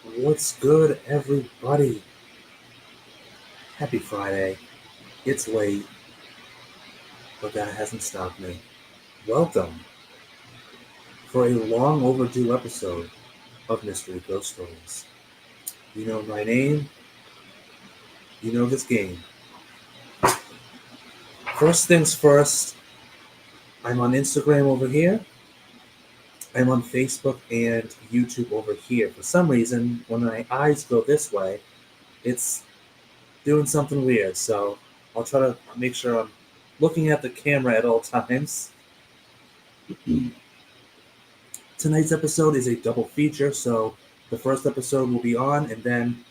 What's good, everybody? Happy Friday. It's late, but that hasn't stopped me. Welcome for a long overdue episode of Mystery Ghost Stories. You know my name, you know this game. First things first, I'm on Instagram over here. I'm on Facebook and YouTube over here. For some reason, when my eyes go this way, it's doing something weird. So I'll try to make sure I'm looking at the camera at all times. Tonight's episode is a double feature, so the first episode will be on, and then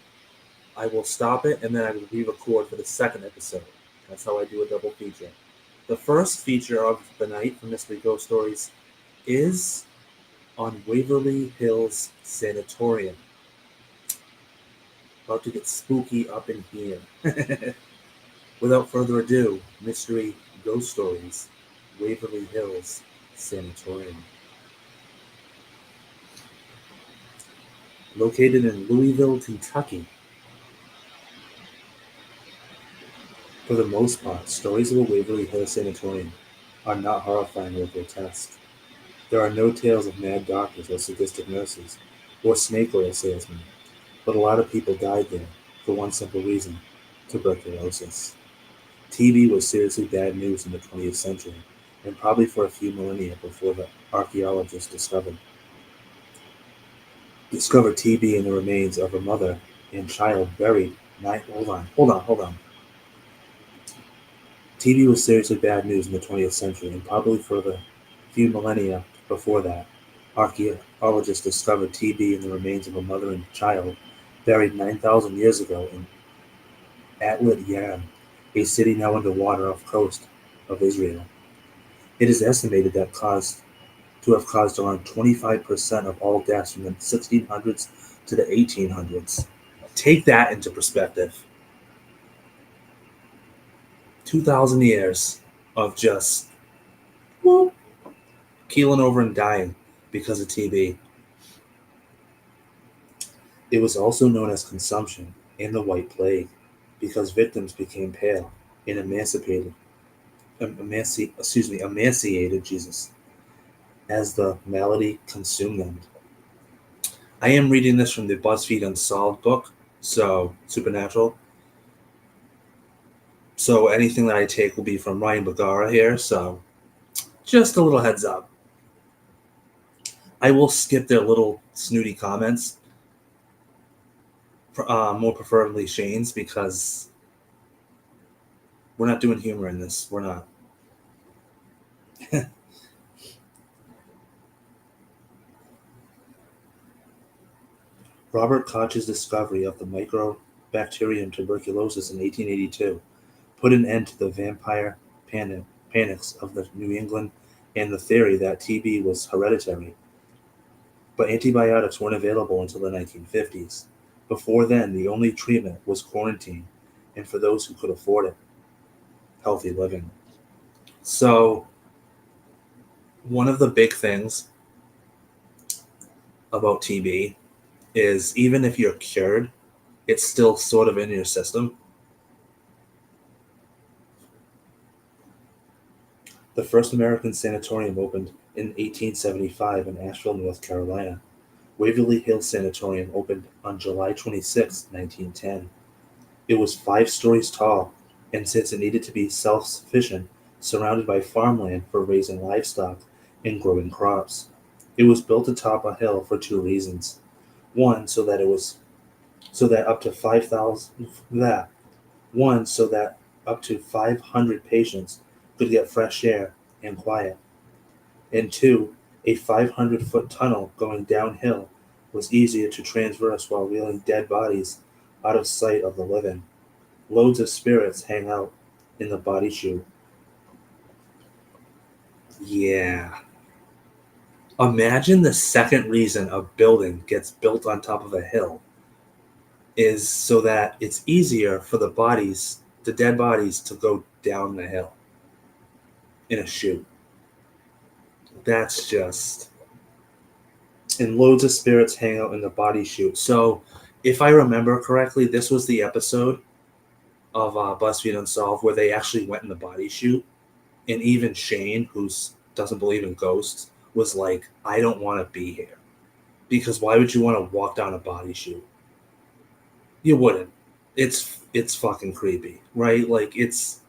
I will stop it, and then I will re-record for the second episode. That's how I do a double feature. The first feature of the night from Mystery Ghost Stories is on Waverly Hills Sanitorium. About to get spooky up in here. Without further ado, Mystery Ghost Stories, Waverly Hills Sanatorium. Located in Louisville, Kentucky. For the most part, stories of a Waverly Hills Sanatorium are not horrifying or grotesque. There are no tales of mad doctors or sadistic nurses, or snake oil salesmen, but a lot of people died there for one simple reason: tuberculosis. TB was seriously bad news in the 20th century, and probably for a few millennia before the archaeologists discovered TB in the remains of a mother and child buried. Hold on. TB was seriously bad news in the 20th century, and probably for the few millennia before that. Archaeologists discovered TB in the remains of a mother and child buried 9,000 years ago in Atlit Yam, a city now underwater off the coast of Israel. It is estimated to have caused around 25% of all deaths from the 1600s to the 1800s. Take that into perspective. 2,000 years of just whoop, keeling over and dying because of TB. It was also known as consumption and the White Plague because victims became pale and emaciated, Jesus, as the malady consumed them. I am reading this from the BuzzFeed Unsolved book, so Supernatural. So anything that I take will be from Ryan Bagara here, so just a little heads up. I will skip their little snooty comments, more preferably Shane's, because we're not doing humor in this. We're not. Robert Koch's discovery of the microbacterium tuberculosis in 1882 put an end to the vampire panics of the New England and the theory that TB was hereditary. But antibiotics weren't available until the 1950s. Before then, the only treatment was quarantine, and for those who could afford it, healthy living. So, one of the big things about TB is even if you're cured, it's still sort of in your system. The first American sanatorium opened in 1875 in Asheville, North Carolina. Waverly Hills Sanatorium opened on July 26, 1910. It was 5 stories tall, and since it needed to be self sufficient, surrounded by farmland for raising livestock and growing crops. It was built atop a hill for 2 reasons. One, so that up to 5,000 that one so that up to 500 patients could get fresh air and quiet, and two, a 500-foot tunnel going downhill was easier to traverse while wheeling dead bodies out of sight of the living. Loads of spirits hang out in the body chute. Yeah. Imagine the second reason a building gets built on top of a hill is so that it's easier for the dead bodies, to go down the hill in a chute. That's just And loads of spirits hang out in the body chute. So, if I remember correctly, this was the episode of BuzzFeed Unsolved where they actually went in the body chute, and even Shane, who doesn't believe in ghosts, was like, "I don't want to be here because why would you want to walk down a body chute? You wouldn't. It's fucking creepy, right? Like it's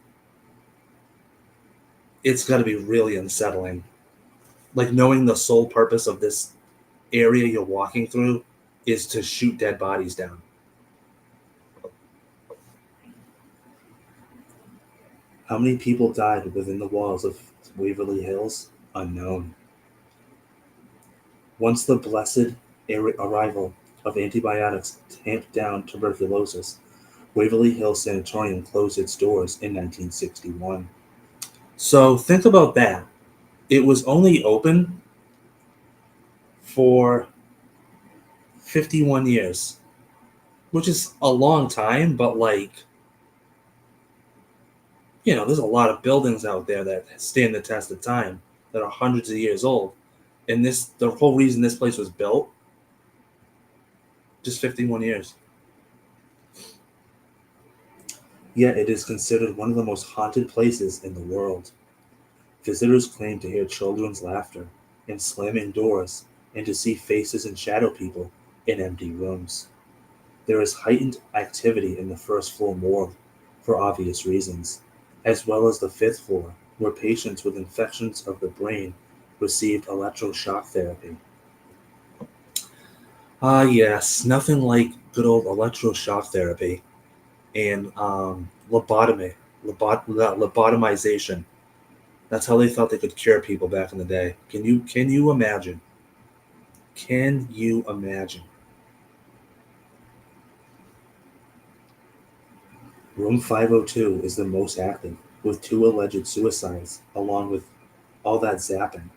got to be really unsettling. Like knowing the sole purpose of this area you're walking through is to shoot dead bodies down." How many people died within the walls of Waverly Hills? Unknown. Once the blessed arrival of antibiotics tamped down tuberculosis, Waverly Hills Sanatorium closed its doors in 1961. So think about that. It was only open for 51 years, which is a long time, but there's a lot of buildings out there that stand the test of time that are hundreds of years old. And the whole reason this place was built, just 51 years. Yet it is considered one of the most haunted places in the world. Visitors claim to hear children's laughter and slamming doors and to see faces and shadow people in empty rooms. There is heightened activity in the first floor morgue for obvious reasons, as well as the fifth floor, where patients with infections of the brain received electroshock therapy. Ah, yes, nothing like good old electroshock therapy and lobotomization. That's how they thought they could cure people back in the day. Can you imagine? Can you imagine? Room 502 is the most active, with two alleged suicides, along with all that zapping.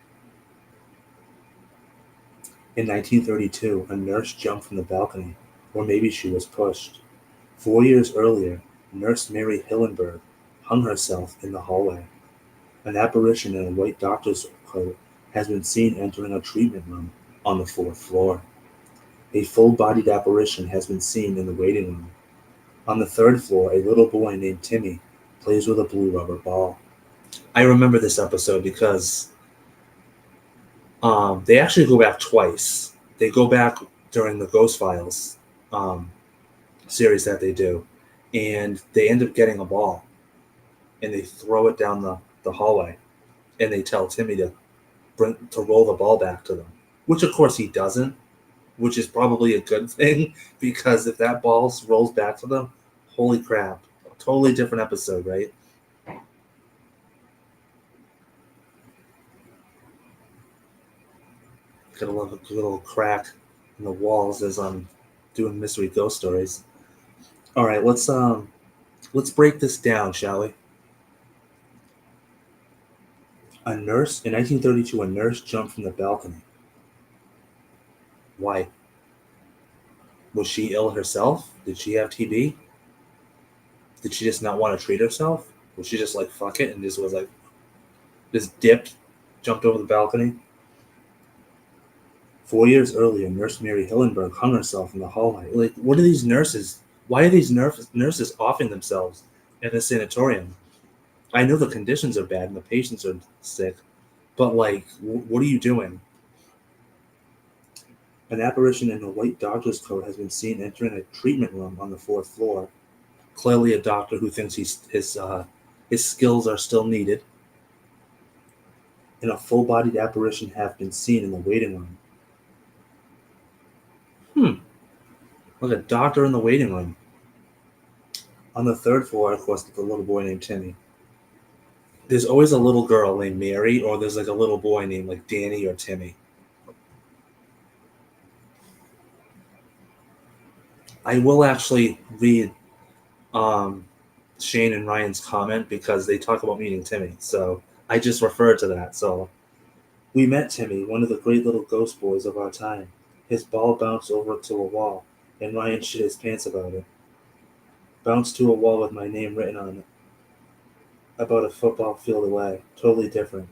In 1932, a nurse jumped from the balcony, or maybe she was pushed. 4 years earlier, Nurse Mary Hillenberg hung herself in the hallway. An apparition in a white doctor's coat has been seen entering a treatment room on the fourth floor. A full-bodied apparition has been seen in the waiting room. On the third floor, a little boy named Timmy plays with a blue rubber ball. I remember this episode because they actually go back twice. They go back during the Ghost Files um, series that they do, and they end up getting a ball, and they throw it down the hallway, and they tell Timmy to roll the ball back to them, which of course he doesn't, which is probably a good thing because if that ball rolls back to them, holy crap, totally different episode, right? Gotta love a good little crack in the walls as I'm doing mystery ghost stories. All right, let's break this down, shall we? A nurse in 1932, a nurse jumped from the balcony. Why? Was she ill herself? Did she have TB? Did she just not want to treat herself? Was she just like fuck it and just was like just dipped, jumped over the balcony? 4 years earlier, Nurse Mary Hillenberg hung herself in the hallway. Like, what are these nurses? Why are these nurses offing themselves in a sanatorium? I know the conditions are bad and the patients are sick, but like, what are you doing? An apparition in a white doctor's coat has been seen entering a treatment room on the fourth floor. Clearly, a doctor who thinks his skills are still needed. And a full-bodied apparition have been seen in the waiting room. Like a doctor in the waiting room. On the third floor, of course, the little boy named Timmy. There's always a little girl named Mary, or there's like a little boy named like Danny or Timmy. I will actually read um, Shane and Ryan's comment because they talk about meeting Timmy. So I just referred to that. So we met Timmy, one of the great little ghost boys of our time. His ball bounced over to a wall, and Ryan shit his pants about it. Bounced to a wall with my name written on it, about a football field away. Totally different.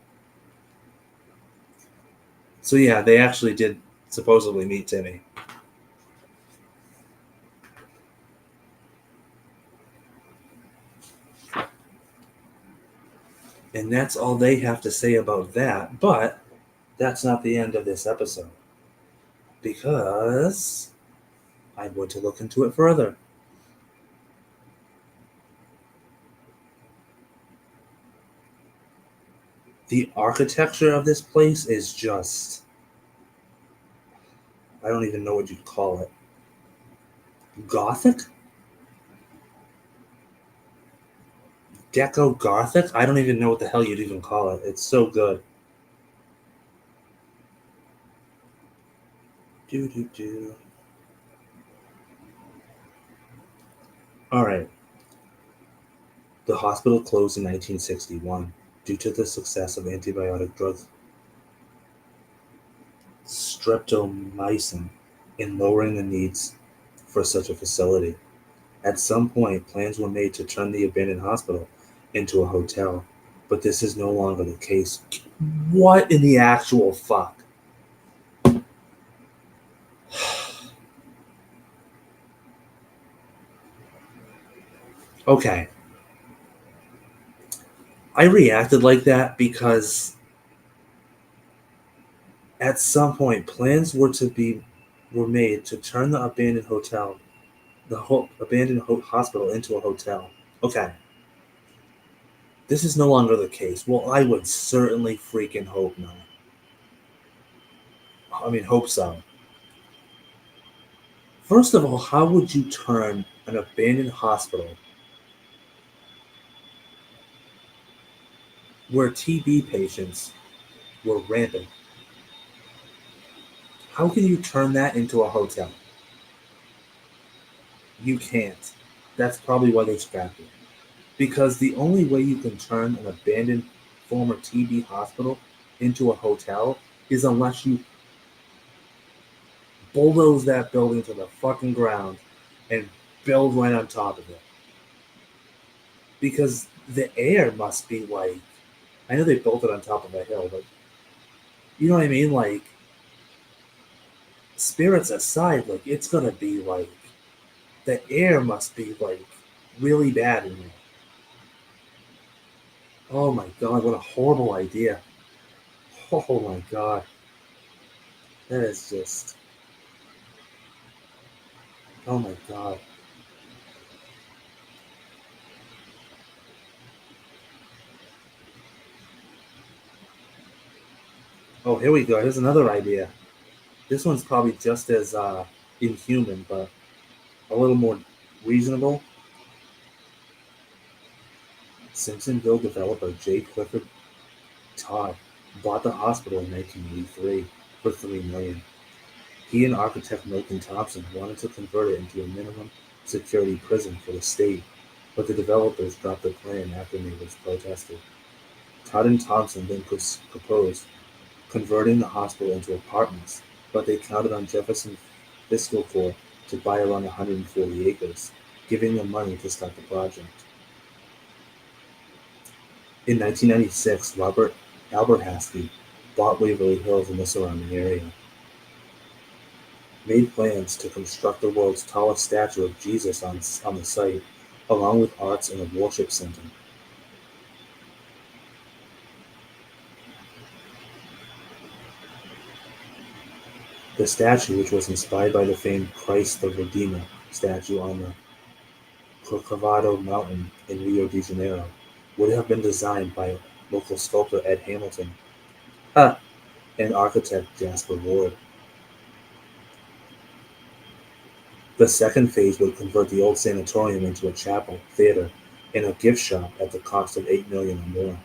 So yeah, they actually did Supposedly meet Timmy. And that's all they have to say about that. But that's not the end of this episode. Because I'm going to look into it further. The architecture of this place is just, I don't even know what you'd call it. Gothic? Deco Gothic? I don't even know what the hell you'd even call it. It's so good. Do. Alright. The hospital closed in 1961 due to the success of antibiotic drugs streptomycin in lowering the needs for such a facility. At some point, plans were made to turn the abandoned hospital into a hotel, but this is no longer the case. What in the actual fuck? Okay. I reacted like that because at some point plans were made to turn the abandoned hospital into a hotel. Okay. This is no longer the case. Well, I would certainly freaking hope not. I mean, hope so. First of all, how would you turn an abandoned hospital where TB patients were rampant? How can you turn that into a hotel? You can't. That's probably why they scrapped it. Because the only way you can turn an abandoned former TB hospital into a hotel is unless you bulldoze that building to the fucking ground and build right on top of it. Because the air must be like, I know they built it on top of a hill, but you know what I mean? Like, spirits aside, like, it's gonna be like, the air must be like really bad in there. Oh my god, what a horrible idea. Oh my god. That is just, oh my god. Oh, here we go. Here's another idea. This one's probably just as inhuman, but a little more reasonable. Simpsonville developer J. Clifford Todd bought the hospital in 1983 for $3 million. He and architect Milton Thompson wanted to convert it into a minimum security prison for the state, but the developers dropped the plan after neighbors protested. Todd and Thompson then proposed converting the hospital into apartments, but they counted on Jefferson Fiscal Corps to buy around 140 acres, giving them money to start the project. In 1996, Albert Haskell bought Waverly Hills and the surrounding area, made plans to construct the world's tallest statue of Jesus on the site, along with arts and a worship center. The statue, which was inspired by the famed Christ the Redeemer statue on the Corcovado Mountain in Rio de Janeiro, would have been designed by local sculptor Ed Hamilton and architect Jasper Ward. The second phase would convert the old sanatorium into a chapel, theater, and a gift shop at the cost of $8 million or more.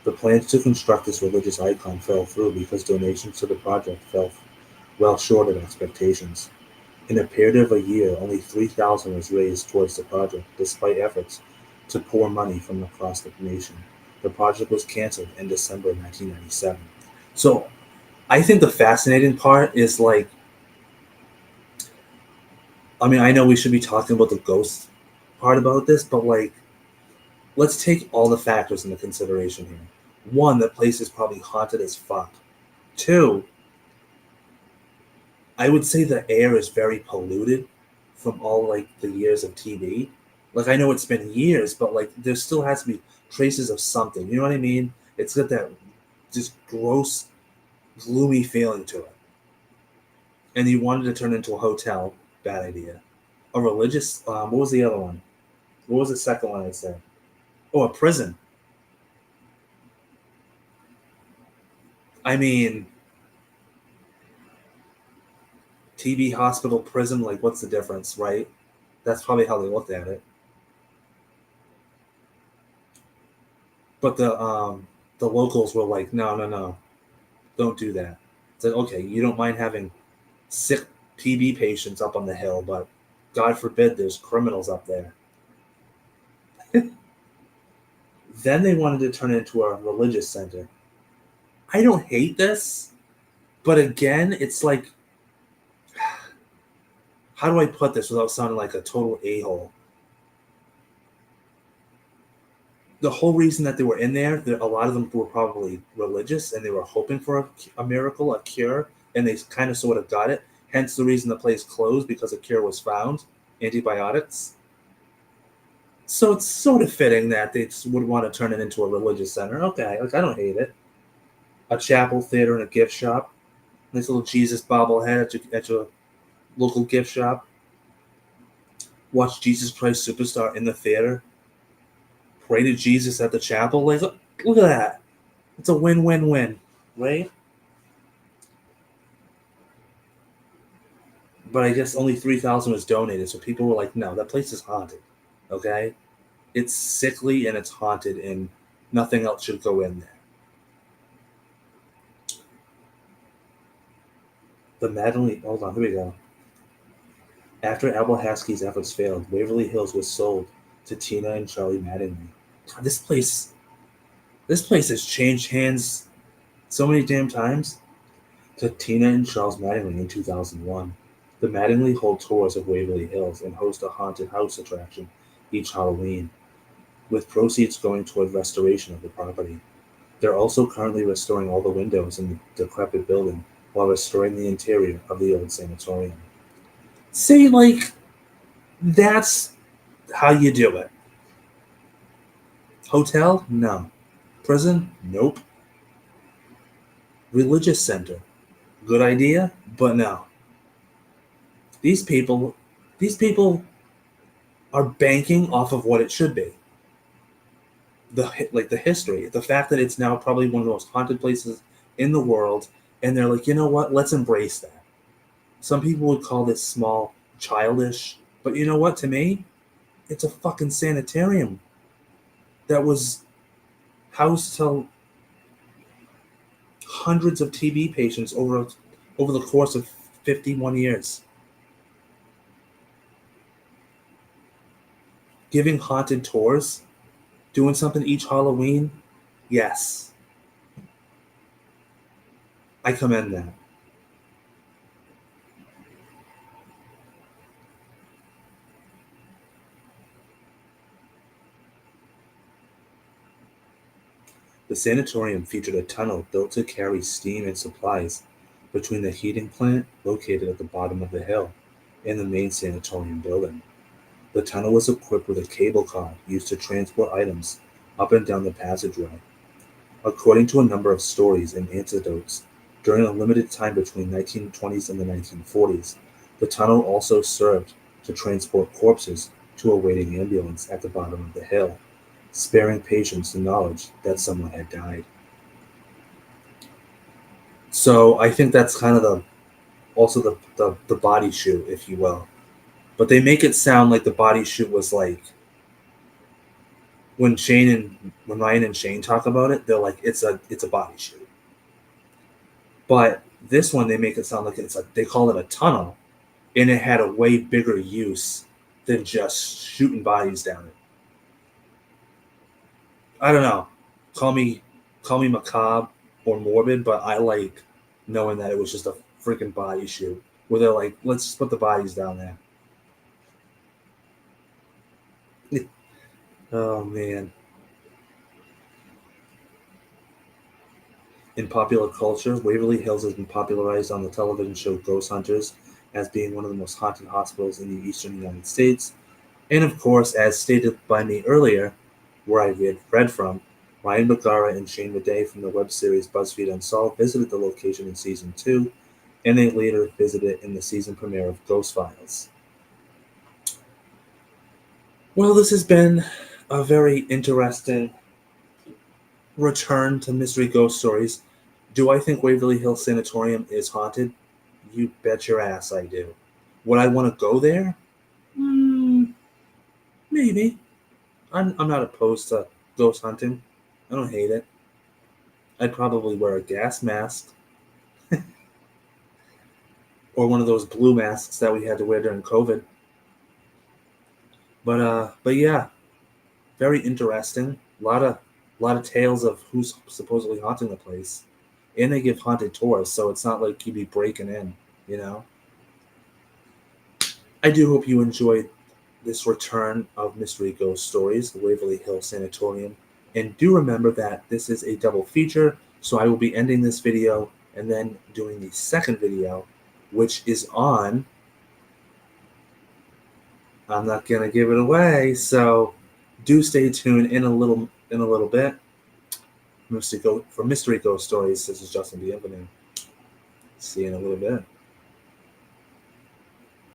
The plans to construct this religious icon fell through because donations to the project fell well short of expectations. In a period of a year, only $3,000 was raised towards the project, despite efforts to pour money from across the nation. The project was canceled in December 1997. So, I think the fascinating part is like, I mean, I know we should be talking about the ghost part about this, but like, let's take all the factors into consideration here. One, the place is probably haunted as fuck. Two, I would say the air is very polluted from all like the years of TV. Like I know it's been years, but like there still has to be traces of something. You know what I mean? It's got that just gross, gloomy feeling to it. And you wanted to turn it into a hotel. Bad idea. A religious. What was the other one? What was the second one I said? Oh, a prison. I mean, TV, hospital, prison. Like, what's the difference, right? That's probably how they looked at it. But the locals were like, no, no, no, don't do that. It's like, okay, you don't mind having sick TB patients up on the hill, but God forbid there's criminals up there. Then they wanted to turn it into a religious center. I don't hate this, but again, it's like, how do I put this without sounding like a total a hole? The whole reason that they were in there, a lot of them were probably religious and they were hoping for a miracle, a cure, and they kind of sort of got it. Hence the reason the place closed because a cure was found, antibiotics. So it's sort of fitting that they would want to turn it into a religious center. Okay, like I don't hate it. A chapel, theater, and a gift shop. Nice little Jesus bobblehead at your local gift shop. Watch Jesus Christ Superstar in the theater. Pray to Jesus at the chapel. Like, look at that. It's a win-win-win, right? But I guess only 3,000 was donated, so people were like, "No, that place is haunted." Okay, it's sickly and it's haunted, and nothing else should go in there. The Madeleine. Hold on, here we go. After Abelhaski's efforts failed, Waverly Hills was sold to Tina and Charlie Mattingly. This place, this place has changed hands so many damn times. To Tina and Charles Mattingly in 2001. The Mattingly hold tours of Waverly Hills and host a haunted house attraction each Halloween, with proceeds going toward restoration of the property. They're also currently restoring all the windows in the decrepit building while restoring the interior of the old sanatorium. See, like, that's how you do it. Hotel? No. Prison? Nope. Religious center? Good idea, but no. These people, these people are banking off of what it should be. The history, the fact that it's now probably one of the most haunted places in the world, and they're like, you know what? Let's embrace that. Some people would call this small, childish, but you know what? To me, it's a fucking sanitarium that was housed to hundreds of TB patients over the course of 51 years. Giving haunted tours, doing something each Halloween, yes, I commend that. The sanatorium featured a tunnel built to carry steam and supplies between the heating plant, located at the bottom of the hill, and the main sanatorium building. The tunnel was equipped with a cable car used to transport items up and down the passageway. According to a number of stories and anecdotes, during a limited time between 1920s and the 1940s, the tunnel also served to transport corpses to a waiting ambulance at the bottom of the hill, sparing patients the knowledge that someone had died. So I think that's kind of the body shoot, if you will. But they make it sound like the body shoot was like when Ryan and Shane talk about it, they're like it's a body shoot. But this one they make it sound like they call it a tunnel, and it had a way bigger use than just shooting bodies down it. I don't know. Call me call me macabre or morbid, but I like knowing that it was just a freaking body shoot where they're like, let's just put the bodies down there. Oh man. In popular culture, Waverly Hills has been popularized on the television show Ghost Hunters as being one of the most haunted hospitals in the eastern United States. And of course, as stated by me earlier, where I read from, Ryan Bergara and Shane Madej from the web series BuzzFeed Unsolved visited the location in season 2, and they later visited in the season premiere of Ghost Files. Well, this has been a very interesting return to mystery ghost stories. Do I think Waverly Hills Sanatorium is haunted? You bet your ass I do. Would I want to go there? Maybe. I'm not opposed to ghost hunting. I don't hate it. I'd probably wear a gas mask or one of those blue masks that we had to wear during COVID. But yeah, very interesting. A lot of tales of who's supposedly haunting the place, and they give haunted tours, so it's not like you'd be breaking in. You know. I do hope you enjoyed this return of Mystery Ghost Stories, the Waverly Hills Sanatorium. And do remember that this is a double feature, so I will be ending this video and then doing the second video, which is on. I'm not gonna give it away, so do stay tuned in a little bit. For Mystery Ghost Stories, this is Justin the Infinite. See you in a little bit.